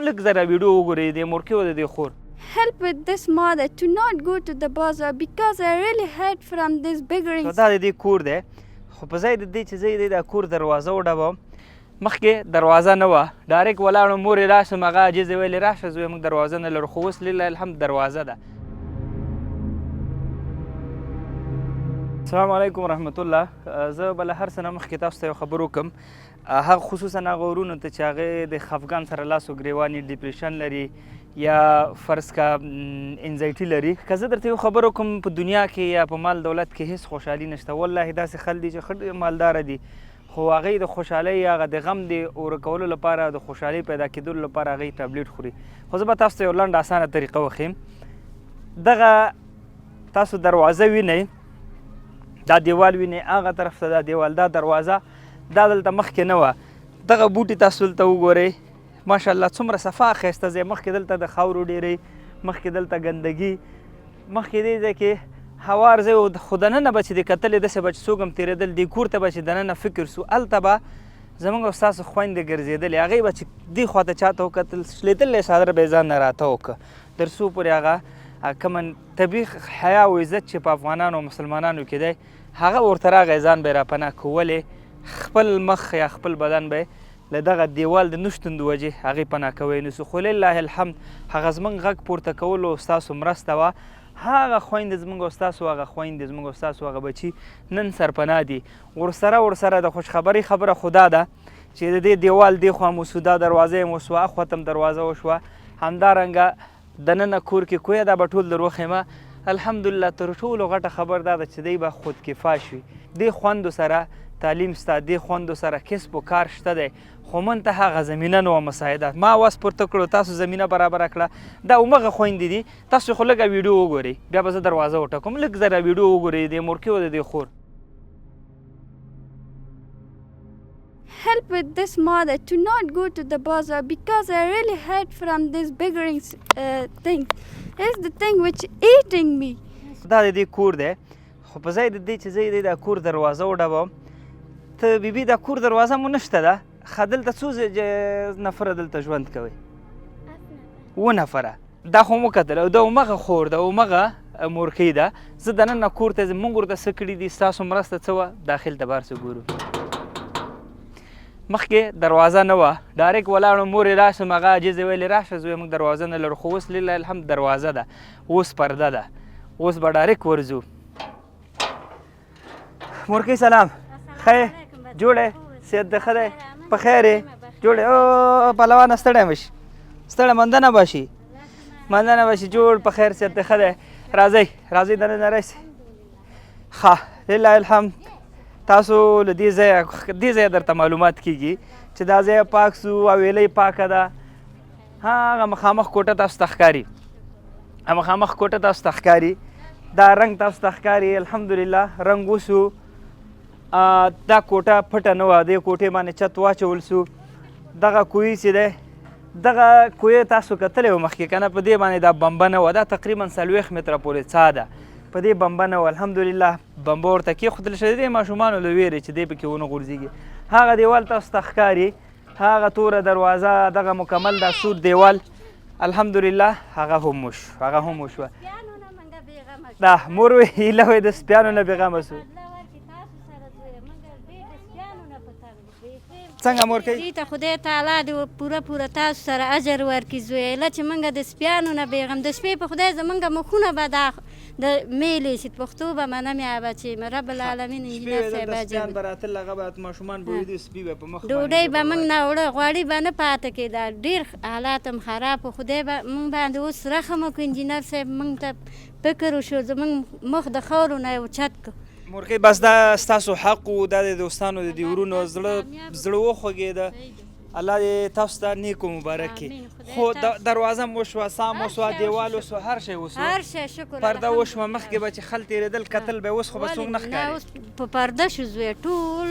لږ ذره ویډیو وګورئ د مورکۍ او د دې خور. Help with this mother to not go to the bazaar because I really hide from this begging. دا د دې کور دی خو په ځای د دې چې زه یې د کور دروازه وډبوم مخکې دروازه نه وه ډایرکټ ولاړم مور یې راشم هغه عاجزې ویلې راشه زویه موږ دروازه نه لرو خو اوس لله الحمد دروازه ده. السلام علیکم ورحمت الله. زه به له هر څه نه مخکې تاسو ته یو خبر وکړم هغه خصوصا هغه ورونو ته چې هغې د خفګان سره لاس و ګرېوان یې ډیپریشن لري یا فرض کا انزایټي لري که زه درته یو خبر وکړم په دنیا کې یا په مال دولت کې هیڅ خوشحالي نشته والله داسې خلک دي چې ښه مالداره دي خو هغوی د خوشحالۍ هغه د غم د ورکولو لپاره د خوشحالۍ پیدا کېدلو لپاره هغوی ټابلیټ خوري. خو زه به تاسو ته یو لنډ اسانه طریقه وښیم. دغه تاسو دروازه وینئ دا دیوال وینئ هغه طرف ته دا دیوال دا دروازه دا دلته مخکې نه وه دغه بوټي تاسو دلته وګورئ ماشاءالله څومره صفا ښایسته ځای مخکې دلته د خاورو ډېرۍ مخکې دلته ګندګي مخکې دې ځای کې هوار ځای و خو دننه به چې د کتلې داسې به چې څوک هم تېرېدل دې کور ته به چې دننه فکر سو هلته به زموږ او ستاسو خویندې ګرځېدلې هغوی به چې دې خواته چاته وکتل شلېدلی څادر به یې ځان نه راته وکړه تر څو پورې هغه کومه طبیعي حیا او عزت چې په افغانانو او مسلمانانو کې دی هغه ورته راغی ځان به یې راپناه کړو ولې خپل مخ یا خپل بدن به له دغه دیوال د نشتون د وجې هغې پناه کوی نه سو خو لله الحمد هغه زموږ غږ پورته کولو ستاسو مرسته وه هغه خویندې زموږ او ستاسو هغه خویندې زموږ او ستاسو هغه بچي نن سرپناه دي ورسره د خوشخبرۍ خبره خو دا ده چې د دې دیوال دې خوا مو سو دا دروازه یې مو سوه اخواته هم دروازه وشوه همدارنګه دننه کور کې کویه دا به ټول در وښیمه الحمدلله تر ټولو غټه خبر دا ده چې دی به خودکفا شوي دې خویندو سره تعلیم سته دې خویندو سره کسب و کار شته دی خو من ته هغه زمینه نه وه مساعده ما واس پورته کړو تاسو زمینه برابره کړه دا همغه خویندې دي تاسو خو لږه ویډیو وګورئ بیا به زه دروازه وټکوم لږ ذره ویډیو وګورئ د مورکۍ او د دې خور. Help with this mother to not go to the bazaar because I really hide from this begging thing. It's the thing which eating me. دا د دې کور دی خو په ځای د دې چې زه یې د کور دروازه وډبوم ته بیبي دا کور دروازه مو نشته ده ښه دلته څو نفره دلته ژوند کوئ 7 نفره دا خو مو کتل او دا همغه خور ده همغه مورکۍ ده زه دننه کور ته ځم موږ ورته څه کړي دي ستاسو مرسته څه وه داخل ته بار څه ګورو مخکې دروازه نه وه ډایرکټ ولاړم مور یې راشم هغه عاجزې ویلې راشه زویه موږ دروازه نه لرو خو اوس لله الحمد دروازه ده اوس پرده ده اوس به ډایرکټ ورځو. مورکۍ سلام ښه یې جوړ یې صحت دې ښه دی په خیر یې جوړ یې او پهلوانه ستړی مه شي ستړی منده نه به شي جوړ په خیر صحت دې ښه دی راځئ دننه راشئ ښه لله الحمد تاسو له دې ځایه درته معلومات کیږي چې دا ځای پاک سو حویلۍ پاکه ده هغه مخامخ کوټه تاسو ته ښکاري دا رنګ تاسو ته ښکاري الحمدلله رنګ وسو دا کوټه پټه نه وه دې کوټې باندې چت واچول سو دغه کوی چې دی دغه کوی تاسو کتلی و مخکې که نه په دې باندې دا بمبه نه وه دا تقریبا 40 متره پورې څا ده په دې بمبه نه وه الحمدلله بمبه ورته کېښودل شوې دې ماشومانو له ویرې چې دی پکې ونه غورځېږي هغه دیوال تاسو ته ښکاري هغه توره دروازه دغه مکمل دا سور دیوال الحمدلله هغه هم وشوه دا مور وی هیله وی د سپیانو نه بېغمه سو څنګه مورکۍ دې ته خدای تعالی دې پوره تاسو سره اجر ورکړي زویله چې موږ د سپیانو نه بېغم د شپې په خدای زموږ مخونه به دا د میلې چې پښتو به منم یا به چې رب العالمین انجینر صاحب سپیان به راتل هغه به ماشومان به ویدي سپي به په مخ ډوډۍ به موږ نه وړه غوړي به نه پاته کېده ډېر حالات هم خراب و خدای به موږ باندې اوس رحم وکړو انجینر صاحب موږ ته فکر وشو زموږ مخ د خاورو نه یو چت کړو مورکۍ بس دا ستاسو حق و دا د دوستانو د دې ورونو زړه وخوږېده الله دې تاسو ته نیک و مبارک کړي خو دروازه مو وشوه سا مو وسوه دیوال وسوه هر شی وسوه پرده وشوه مخکې به چې خل تېرېدل کتل به اوس خو به څوک نه ښکاري په پرده شو زویه ټول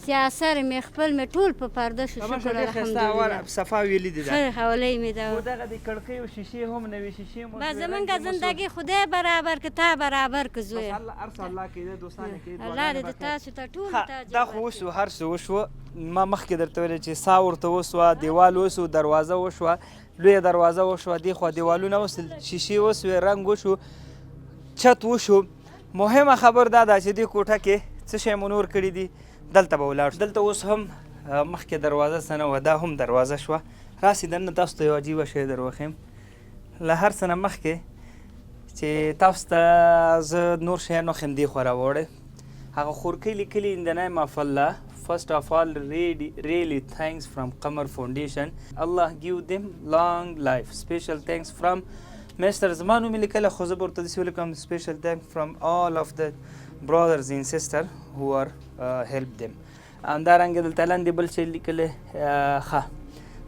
سیاسر مې خپل مې ټول په پرده شو شکر الحمدلله صفا ویلي دي ښه حوالی مې ده خو دغه د کړکۍ او شیشې هم نوې شیشې مو بس زمونږ زندګي خدای برابر که تا برابر که زویه هر څه الله کېده دوستانه کېده الله دې د تاسو ته ټولو ته دا خو وشو هر څه وشو ما مخکې درته ویل چې سا ورته وسوه دیوال وسو دروازه وشوه لویه دروازه وشوه دې خوا دیوالونه وسل شیشې وسوې رنګ وشو چت وشو مهمه خبر دا ده چې دې کوټه کې څه شی مو نور کړي دي دلته به ولاړ شو دلته اوس هم مخکې دروازه څه نه وه دا هم دروازه شوه راسې دننه تاسو ته یو عجیبه شی در وښیم له هر څه نه مخکې چې تاسو ته زه نور شیان وښیم دې خوا راوړی هغه خورکۍ لیکلي in the name of Allah first of all really thanks from Qamar Foundation Allah give them long life special thanks from Mr. زما نوم یې لیکلی خو زه به ورته داسې ولیکم special thanks from all of the brothers and sisters who are help them همدارنګه دلته لاندې بل شی لیکلی ښه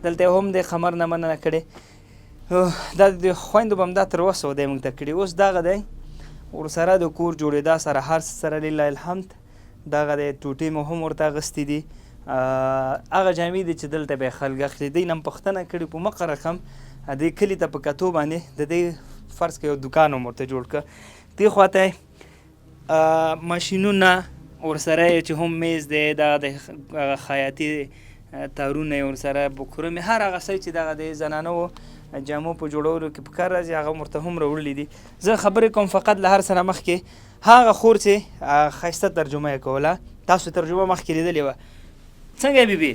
دلته هم د خمر نه مننه کړې دا د خویندو به همدا تر اوسه دی موږ ته کړي اوس دغه دی ورسره د کور جوړېدا سره هر څه سره لله الحمد دغه دی ټوټې مو هم ورته اخیستې دي هغه جامې دي چې دلته به یې خلک اخلي دوی نه م پوښتنه کړې په مقه رقم دې کلي ته په کتو باندې د دې فرض کړه یو دوکان هم ورته جوړ کړه دې خواته ماشینونه ورسره یې چې هم میز دی دغه د خیاطي تارونه یې ورسره بکره مې هر هغه څه چې دغه د زنانو جامو په جوړولو کې په کار راځي هغه ورته هم راوړلي دي زه خبرې کوم فقط له هر سره مخکې هغه خور چې ښایسته ترجمه یې کوله تاسو ترجمه مخکې لیدلې وه څنګه یې بیبي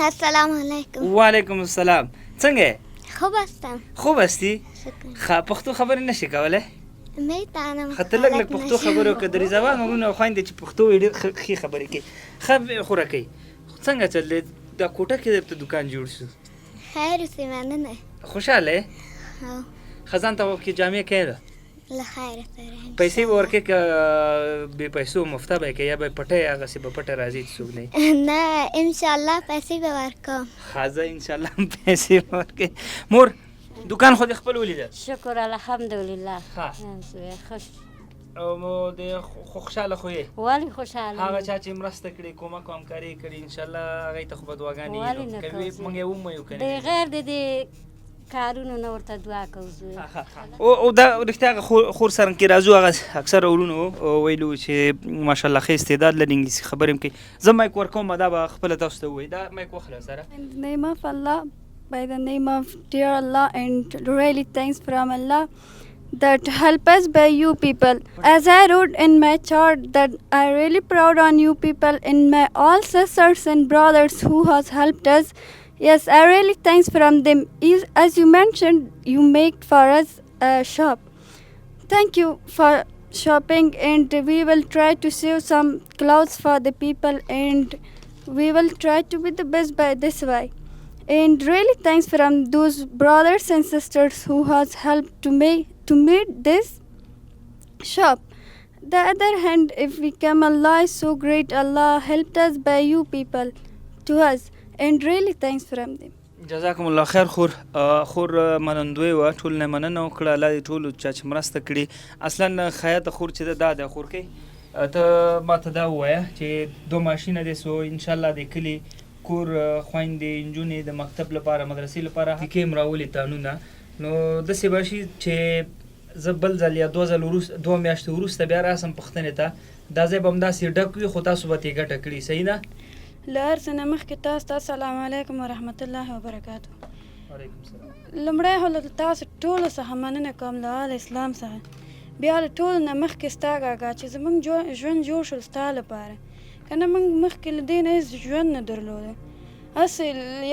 السلام علیکم وعلیکم السلام څنګه یې خوب هستم خوب هستی شکر ښه پښتو خبرې نشي کولی میتونم ښه ته لږ لږ پښتو خبرې وکړه د ریزوان مغرونه او خویندې چې پښتو وایي ډېر ښې خبرې کوي ښه خوره کوي څنګه چل دی دا کوټه کې درته دوکان جوړ شو خیر اوسې مننه خوشحاله یې هو ښه ځان ته کې جامې کوې ده له خیره سره پیسې به ورکوې که بې پیسو مفته به یې کوې یا به یې پټه هغسې به پټه راځي چې څوک نه نه انشاءالله پیسې به ورکوم ښه زه انشاءالله هم پیسې به ورکوې مور دوکان خو دې خپل ولیده شکر الحمدلله ښه زویه خوش او مو د خوشحاله خو یې ولې خوشحاله هغه چا چې مرسته کړې کومک او همکاري یې کړې انشاءالله هغوی ته خو به دعاګانې ولې نه کوي کوو موږ یې ومویو که د نه غیر د دې کارونو نه ورته دعا کوو زویه او دا رښتیا هغه خور سره کې راځو هغه اکثره ورونو ویلو چې ماشاءالله ښه استعداد لري انګلیسي خبرې هم کوي زه مایک ورکوم دا به خپله تاسو ته ووایي دا مایک واخله سره In the name of Allah, by the name of dear Allah, and really thanks from Allah that help us by you people. As I wrote in my chart that I really proud on you people and my all sisters and brothers who has helped us. Yes, I really thanks from them. As you mentioned, you make for us a shop. Thank you for shopping, and we will try to save some clothes for the people, and we will try to be the best by this way. And really thanks from those brothers and sisters who has helped to make this shop. The other hand, if we come, Allah is so great. Allah helped us by you people to us, and really thanks from them. جزاکم الله خیر خور منندوی وه ټول نه مننه وکړه الله دې ټولو چا چې مرسته کړي اصلا خیاطه خور چې ده دا ده خور کوي ته ماته دا ووایه چې دو ماشینه دې سو انشاءالله د کلي کور خویندې نجونې د مکتب لپاره مدرسې لپاره ټیکې هم راولي تانونه نو داسې به شي چې زه بل ځل یا دوه میاشتې وروسته بیا راسم پوښتنې ته دا ځای به همداسې ډک وي خو تاسو به ترې ګټه کړي صحیح ده له هر څه نه مخکې تاسو ته السلام علیکم ورحمت الله وبرکاتو وعلیکم السلام لومړی خو له تاسو ټولو څخه مننه کوم له آل اسلام څخه بیا له ټولو نه مخکې ستا کاکا چې زموږ ژوند جوړ شول ستا لپاره که نه موږ مخکې له دې نه هېڅ ژوند نه درلوده هسې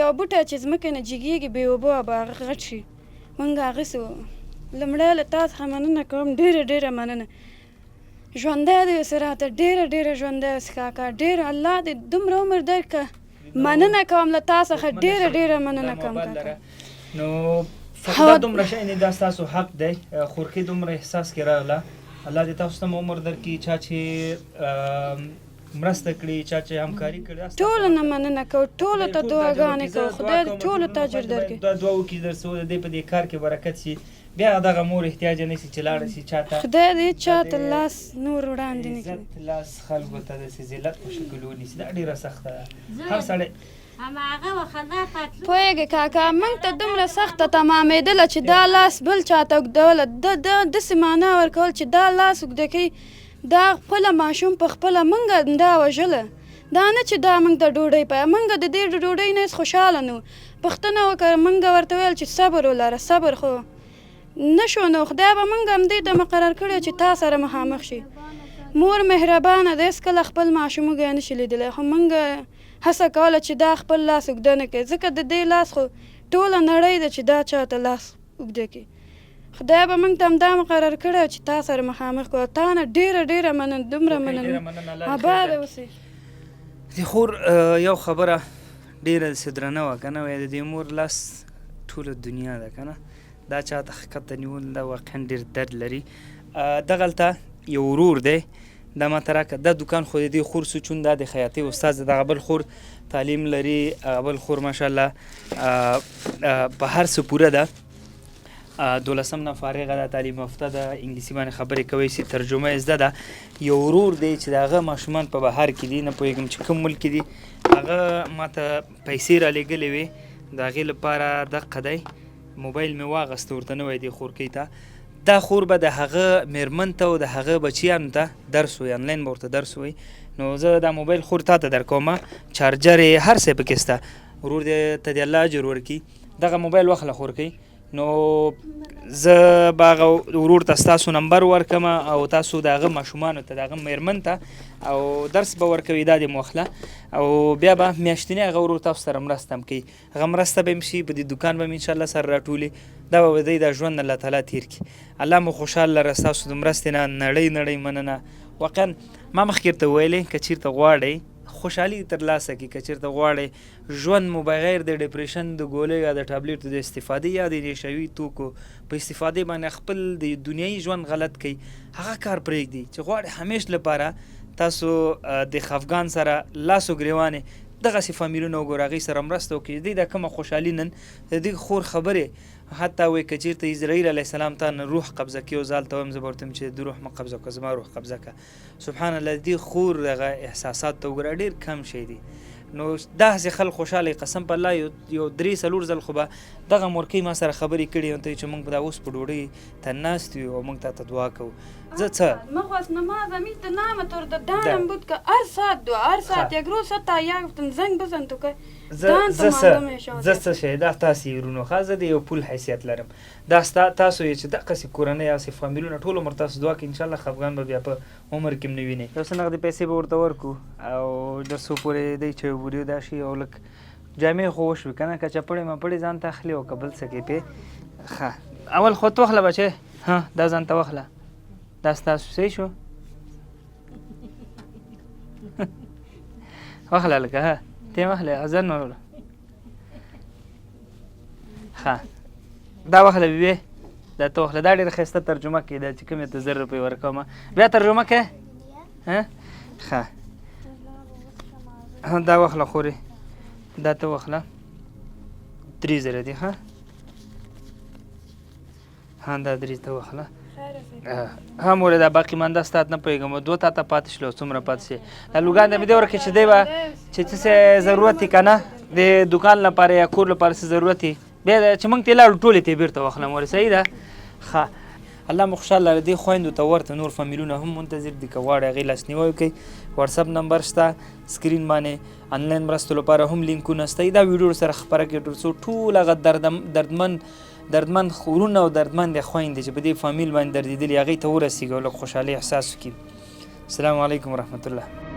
یو بوټی چې ځمکې نه جګېږي بې اوبو به هغه غټ شي موږ هغسې وو لومړی له تا څخه مننه کوم ډېره ډېره مننه ژوندی دې اوسې راته ډېره ډېره ژوندی اوسې کاکا ډېره الله دې دومره عمر درکړه مننه کوم له تا څخه ډېره ډېره مننه کوم کاکا نو فقط دومره شی نه دا ستاسو حق دی خورکۍ دومره احساس کې راغله الله دې تاسو ته هم عمر درکړي چا چې مرسته کړي چا چې همکاري کړې ټولو نه مننه کوو ټولو ته دعاګانې کوو خدای دې ټولو ته اجر درکړي دا دعا وکړي در څو د دې په دې کار کې برکت شي بیا دغه مور احتیاج نه شي چې لاړه شي چاته خدای دې چاته لاس نور وړاندې نه کړي. عزت لاس خلکو ته داسې ذلت په شکل ونیسي دا ډېره سخته ده. هر سړی هماغه وخت الله پاک پوهېږې کاکا موږ ته دومره سخته تمامېدله چې دا لاس بل چاته اوږدوله داسې معنا ورکول چې دا لاس اوږده کوي دا خپله ماشوم په خپله موږ دا وژله. دا نه چې دا موږ د ډوډۍ په موږ د دې ډوډۍ نه هېڅ خوشحاله نه وو. پوښتنه وکړه موږ ورته ویل چې صبر ولره صبر خو نه شو نو خدای به موږ همدې ته مقرر کړی چې تا سره مخامخ شي. مور مهربانه ده هېڅکله خپل ماشوم وږی نه شي لیدلی خو موږ هڅه کوله چې دا خپل لاس اوږده نه کړي ځکه د دې لاس خو ټوله نړۍ ده چې دا چاته لاس اوږده کړي. خدای به موږ ته همدا مقرر کړی چې تا سره مخامخ کړو. تا نه ډېره مننه دومره مننه آباده اوسئ. د خور یو خبره ډېره داسې درنه وه که نه وایي د دې مور لاس ټوله دنیا ده که نه دا چاته ښکته نیول دا واقعا ډېر درد لري. دغلته یو ورور دی دا ماته راکړه دا دوکان خو د دې خور سوچون دا د خیاطۍ استاد دی دغه بل خور تعلیم لري هغه بل خور ماشاءالله په هر څه پوره ده 12 نه فارغه ده تعلیم یافته ده انګلیسي باندې خبرې کوي سي ترجمه یې زده ده. یو ورور دی چې د هغه ماشومان په بهر کې دي نه پوهېږم چې کوم ملک کې دي هغه ماته پیسې رالیږلې وې د هغې لپاره دقه دی موبایل مې واغسته ورته نه وایي دې خورکۍ ته دا خور به د هغه میرمن ته او د هغه بچیانو ته درس وایي انلاین به ورته درس وایي. نو زه دا موبایل خور تا ته درکوم چارجر یې هر څه پکې شته ورور دې ته دې الله اجر ورکړي. دغه موبایل واخله خورکۍ نو زه به هغه ورور ته ستاسو نمبر ورکړم او تاسو د هغه ماشومانو ته د هغه میرمن ته او درس به ورکوي دا دې مو واخله او بیا به میاشتنی هغه ورور تاسو سره مرسته هم کوي. هغه مرسته به هم شي په دې دوکان به م انشاءالله سره راټولي دا به دی دا ژوند الله تعالی تیر کړي. الله مو خوشحال لره ستاسو د مرستې نه نړۍ مننه. واقعا ما مخکې ورته ویلې که چېرته غواړئ خوشحالي ترلاسه کړي که چېرته غواړئ ژوند مو بغیر د ډپریشن د ګولیو یا د ټابلیټو د استفادې یا د نشوي توکو په استفادې باندې خپل د دنیایي ژوند غلط کوي هغه کار پرېږدي چې غواړئ همیش لپاره تاسو د خفګان سره لاس و ګرېوانې دغسې فامیلونه وګوره هغوی سره مرسته وکړي. دوی دا کومه خوشحالي نن د دوی خور خبرې حتی وایي که چېرته اسرائیل علیه السلام تا نه روح قبضه کړي او زه هلته وایم زه به ورته وایم چې د روح مه قبضه کړه زما روح قبضه کړه. سبحان الله د دې خور دغه احساسات ته وګوره ډېر کم شی دي. نو داسې خلک خوشحاله قسم په الله یو 3-4 ځل خو به دغه مورکۍ ما سره خبرې کړي ته چې موږ به دا اوس په ډوډۍ ته ناست یو او موږ تا ته دعا کوو. زه څه مخواست نماز میت نامت ور دانم بود که هر ساعت دعا هر ساعت یک روز تا یا گفتن زنگ بزن تو که زه څه شی دا تاسې ورونو ښه زه د یو پول حیثیت لرم دا تاسو یې چې دقسې کورنۍ هسې فامیلونه ټول عمر تاسو دعا کوئ انشاءالله خفګان به بیا په عمر کې هم نه وینئ. یو څه نغدې پیسې به ورته ورکړو او در څو پورې دی چې وریو دا شي او لږ جامې خو وشوي که نه که چپړې مپړې ځان ته اخلي او که بل څه کوي پې ښه اول خود واخله بچی ها دا ځان ته واخله دا ستاسو صحیح شو واخله لکه ها ته واخله اذان وروله ښه دا واخله بیبې دا ته واخله دا ډېره ښایسته ترجمه کوي دا چې کوم یې ته 1000 روپۍ ورکوم بیا ترجمه کوې ها ښه دا واخله خورې دا ته واخله 3000 دي ها دا 3 ته واخله ها مورې دا باقي مانده ستا نه پوهېږم 2 تا ته پاتې شلو څومره پاتې شي دا لوګان ته مې دې ورکړې چې دی به چې څه ضرورت وي که نه د دوکان لپاره یا کور لپاره څه ضرورت وي بیا چې موږ ته یې لاړو ټولې ته یې بېرته واخله مورې صحیح ده ښه الله مو خوشحال لره دې خویندو ته ورته نور فامیلونه هم منتظر دي که غواړئ هغې لاسنیوی وکړئ واتساپ نمبر شته سکرین باندې انلاین مرستو لپاره هم لینکونه شته دا ویډیو سره خپره کړئ تر څو ټول هغه دردمن خورونه او دردمند خویندې چې په دې فامیل باندې دردېدلي هغوی ته ورسېږي او لږ خوشحالۍ احساس وکړي. السلام علیکم ورحمت الله.